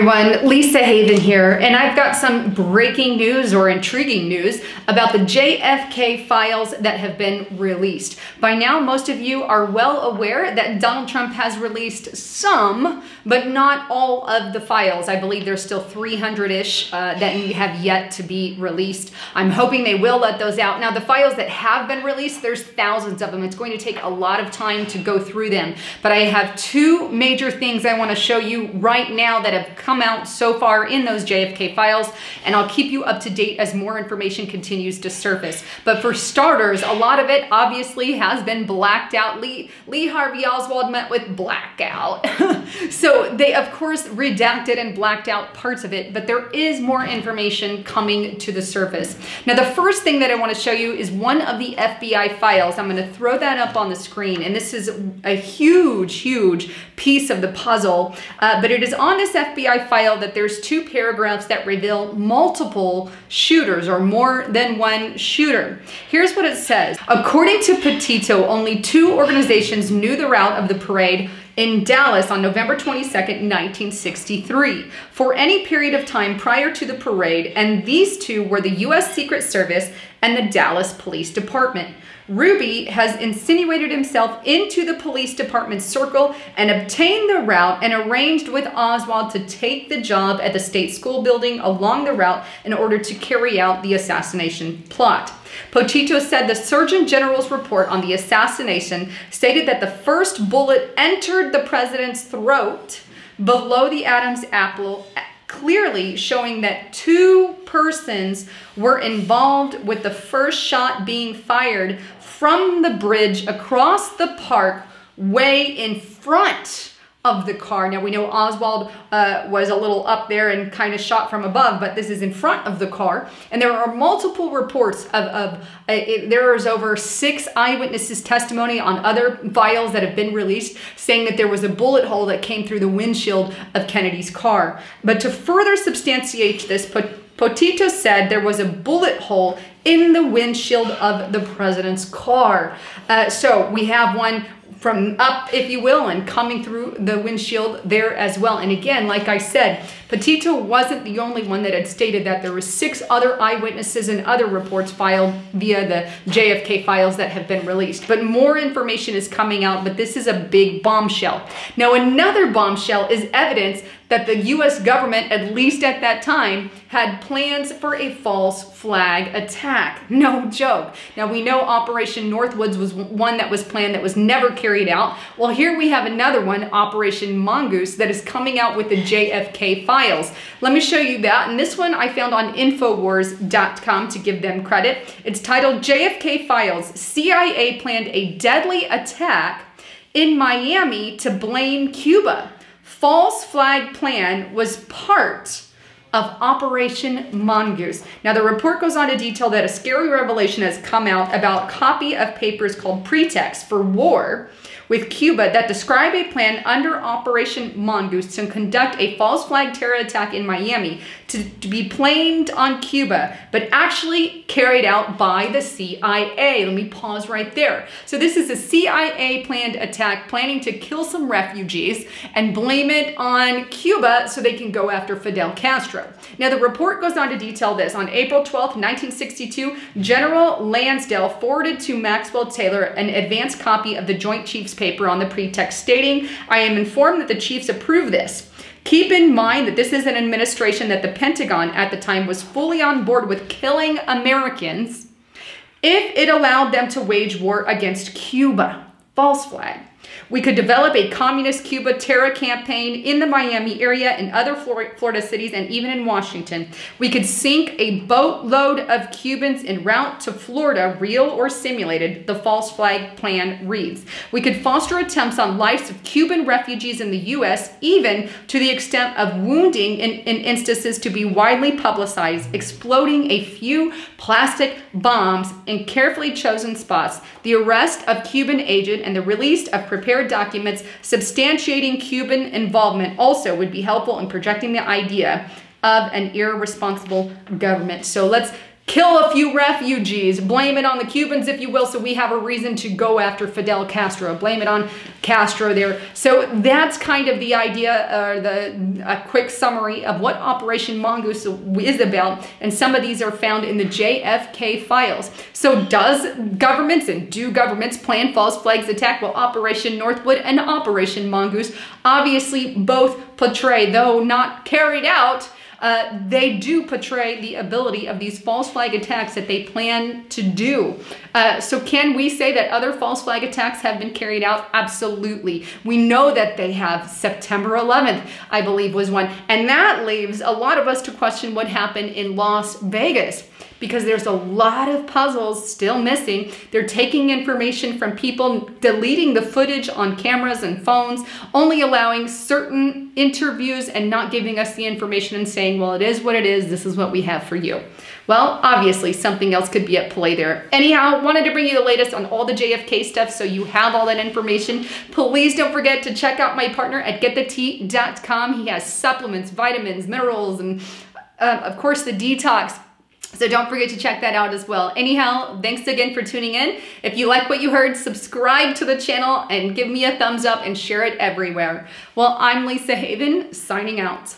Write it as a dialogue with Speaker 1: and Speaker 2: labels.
Speaker 1: everyone, Lisa Haven here, and I've got some breaking news or intriguing news about the JFK files that have been released. By now, most of you are well aware that Donald Trump has released some, but not all of the files. I believe there's still 300-ish that have yet to be released. I'm hoping they will let those out. Now, the files that have been released, there's thousands of them. It's going to take a lot of time to go through them, but I have two major things I want to show you right now that have come out so far in those JFK files, and I'll keep you up to date as more information continues to surface. But for starters, a lot of it obviously has been blacked out. Lee Harvey Oswald met with blackout. So they, of course, redacted and blacked out parts of it, but there is more information coming to the surface. Now, the first thing that I want to show you is one of the FBI files. I'm going to throw that up on the screen, and this is a huge, huge piece of the puzzle, but it is on this FBI file that there's two paragraphs that reveal multiple shooters or more than one shooter. Here's what it says. According to Patriot, only two organizations knew the route of the parade in Dallas on November 22nd, 1963, for any period of time prior to the parade, and these two were the U.S. Secret Service and the Dallas Police Department. Ruby has insinuated himself into the police department's circle and obtained the route and arranged with Oswald to take the job at the state school building along the route in order to carry out the assassination plot. Pochito said the Surgeon General's report on the assassination stated that the first bullet entered the president's throat below the Adam's apple, clearly showing that two persons were involved with the first shot being fired from the bridge across the park way in front of the car. Now, we know Oswald was a little up there and kind of shot from above, but this is in front of the car. And there are multiple reports there is over 6 eyewitnesses' testimony on other files that have been released saying that there was a bullet hole that came through the windshield of Kennedy's car. But to further substantiate this, Potito said there was a bullet hole in the windshield of the president's car. So we have one from up, if you will, and coming through the windshield there as well. And again, like I said, Petito wasn't the only one that had stated that. There were 6 other eyewitnesses and other reports filed via the JFK files that have been released. But more information is coming out, but this is a big bombshell. Now, another bombshell is evidence that the U.S. government, at least at that time, had plans for a false flag attack. No joke. Now, we know Operation Northwoods was one that was planned that was never carried out. Well, here we have another one, Operation Mongoose, that is coming out with the JFK files. Let me show you that. And this one I found on Infowars.com to give them credit. It's titled JFK Files. CIA planned a deadly attack in Miami to blame Cuba. False flag plan was part of Operation Mongoose. Now, the report goes on to detail that a scary revelation has come out about a copy of papers called Pretext for War with Cuba that describe a plan under Operation Mongoose to conduct a false flag terror attack in Miami to be blamed on Cuba, but actually carried out by the CIA. Let me pause right there. So this is a CIA planned attack planning to kill some refugees and blame it on Cuba so they can go after Fidel Castro. Now, the report goes on to detail this. On April 12th, 1962, General Lansdale forwarded to Maxwell Taylor an advance copy of the Joint Chiefs paper on the pretext, stating, "I am informed that the chiefs approve this. Keep in mind that this is an administration that the Pentagon at the time was fully on board with killing Americans if it allowed them to wage war against Cuba." False flag. We could develop a communist Cuba terror campaign in the Miami area and other Florida cities and even in Washington. We could sink a boatload of Cubans en route to Florida, real or simulated, the false flag plan reads. We could foster attempts on lives of Cuban refugees in the U.S., even to the extent of wounding in instances to be widely publicized, exploding a few plastic bombs in carefully chosen spots, the arrest of Cuban agent and the release of prepared documents substantiating Cuban involvement also would be helpful in projecting the idea of an irresponsible government. So let's kill a few refugees, blame it on the Cubans, if you will, so we have a reason to go after Fidel Castro, blame it on Castro there. So that's kind of the idea, a quick summary of what Operation Mongoose is about, and some of these are found in the JFK files. So do governments plan false flags attack? Well, Operation Northwood and Operation Mongoose obviously both portray, though not carried out, they do portray the ability of these false flag attacks that they plan to do. So can we say that other false flag attacks have been carried out? Absolutely. We know that they have. September 11th, I believe, was one. And that leaves a lot of us to question what happened in Las Vegas, because there's a lot of puzzles still missing. They're taking information from people, deleting the footage on cameras and phones, only allowing certain interviews and not giving us the information and saying, well, it is what it is. This is what we have for you. Well, obviously something else could be at play there. Anyhow, wanted to bring you the latest on all the JFK stuff so you have all that information. Please don't forget to check out my partner at getthetea.com. He has supplements, vitamins, minerals, and of course the detox. So don't forget to check that out as well. Anyhow, thanks again for tuning in. If you like what you heard, subscribe to the channel and give me a thumbs up and share it everywhere. Well, I'm Lisa Haven, signing out.